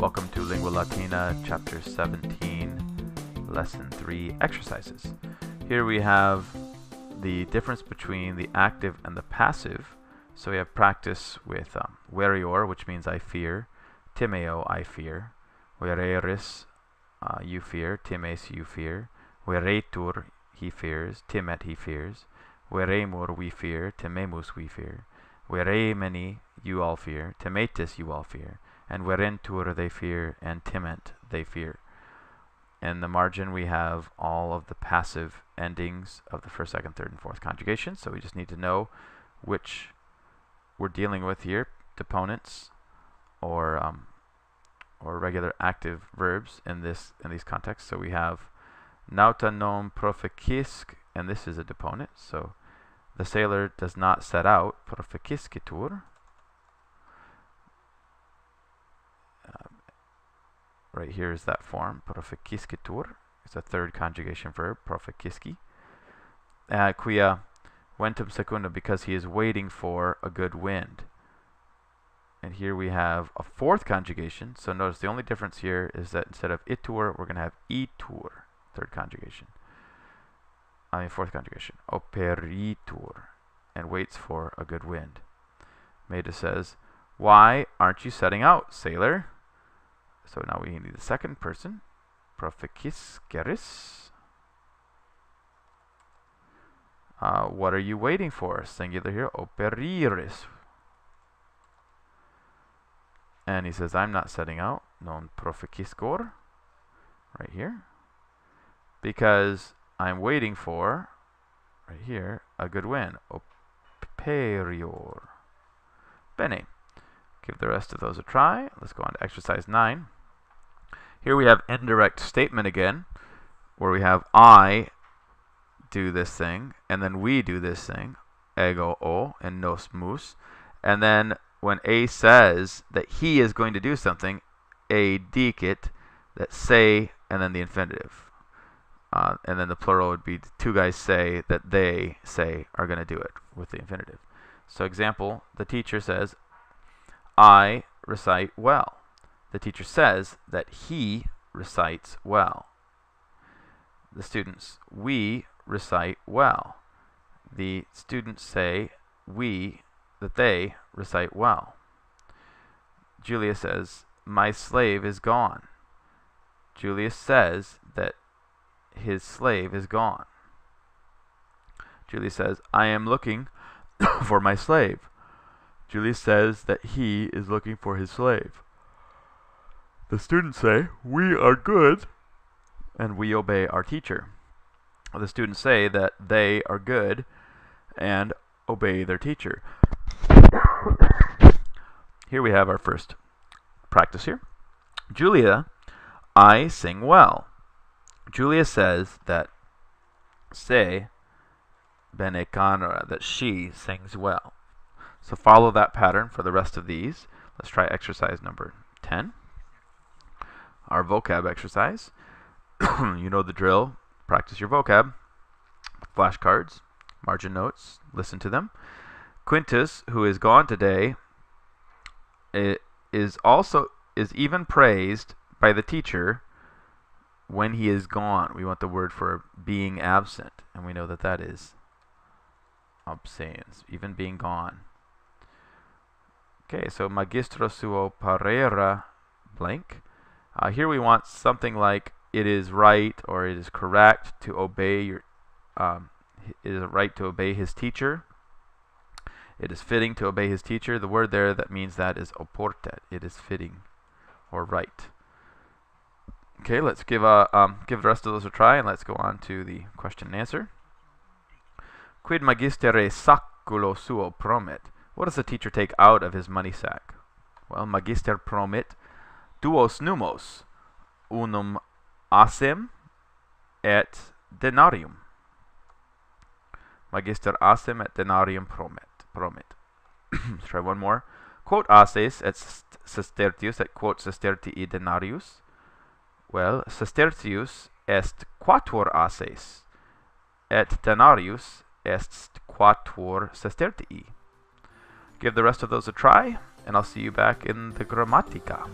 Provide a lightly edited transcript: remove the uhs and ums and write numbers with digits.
Welcome to Lingua Latina, Chapter 17, Lesson 3, Exercises. Here we have the difference between the active and the passive. So we have practice with verior, which means I fear, timeo, I fear, vereris, you fear, times, you fear, veretur, he fears, timet, he fears, veremur, we fear, timemus, we fear, veremeni, you all fear, timetis, you all fear, and verentur, they fear, and timent, they fear. In the margin we have all of the passive endings of the first, second, third, and fourth conjugations. So we just need to know which we're dealing with here, deponents or regular active verbs in these contexts. So we have nauta non proficisc, and this is a deponent. So the sailor does not set out, proficiscitur. Right here is that form, proficiscitur. It's a third conjugation verb, proficisci. Quia ventum secundum, because he is waiting for a good wind. And here we have a fourth conjugation. So notice the only difference here is that instead of itur, we're going to have itur, third conjugation. Fourth conjugation, operitur, and waits for a good wind. Maida says, "Why aren't you setting out, sailor?" So now we need the second person, proficisceris. What are you waiting for? Singular here, operiris. And he says, I'm not setting out, non proficiscor, right here, because I'm waiting for, right here, a good wind, operior. Bene. Give the rest of those a try. Let's go on to exercise 9. Here we have indirect statement again, where we have I do this thing, and then we do this thing, ego o, and nos mus. And then when A says that he is going to do something, A dicit, that say, and then the infinitive. And then the plural would be two guys say that they say are going to do it with the infinitive. So example, the teacher says, I recite well. The teacher says that he recites well. The students, we recite well. The students say that they recite well. Julia says, my slave is gone. Julius says that his slave is gone. Julia says, I am looking for my slave. Julius says that he is looking for his slave. The students say, we are good, and we obey our teacher. The students say that they are good and obey their teacher. Here we have our first practice here. Julia, I sing well. Julia says that se bene canora, that she sings well. So follow that pattern for the rest of these. Let's try exercise number 10. Our vocab exercise. You know the drill. Practice your vocab. Flashcards, margin notes, listen to them. Quintus, who is gone today, is even praised by the teacher when he is gone. We want the word for being absent, and we know that that is absens, even being gone. Okay, so magistro suo parera blank. Here we want something like it is right or it is correct to obey your. It is right to obey his teacher. It is fitting to obey his teacher. The word there that means that is oportet. It is fitting or right. Okay, let's give the rest of those a try, and let's go on to the question and answer. Quid magistere saculo suo promit? What does the teacher take out of his money sack? Well, magister promit duos numos, unum asem et denarium. Magister asem et denarium promit. Let's try one more. Quot ases et sestertius et quot sestertii denarius. Well, sestertius est quatuor ases, et denarius est quatuor sestertii. Give the rest of those a try, and I'll see you back in the grammatica.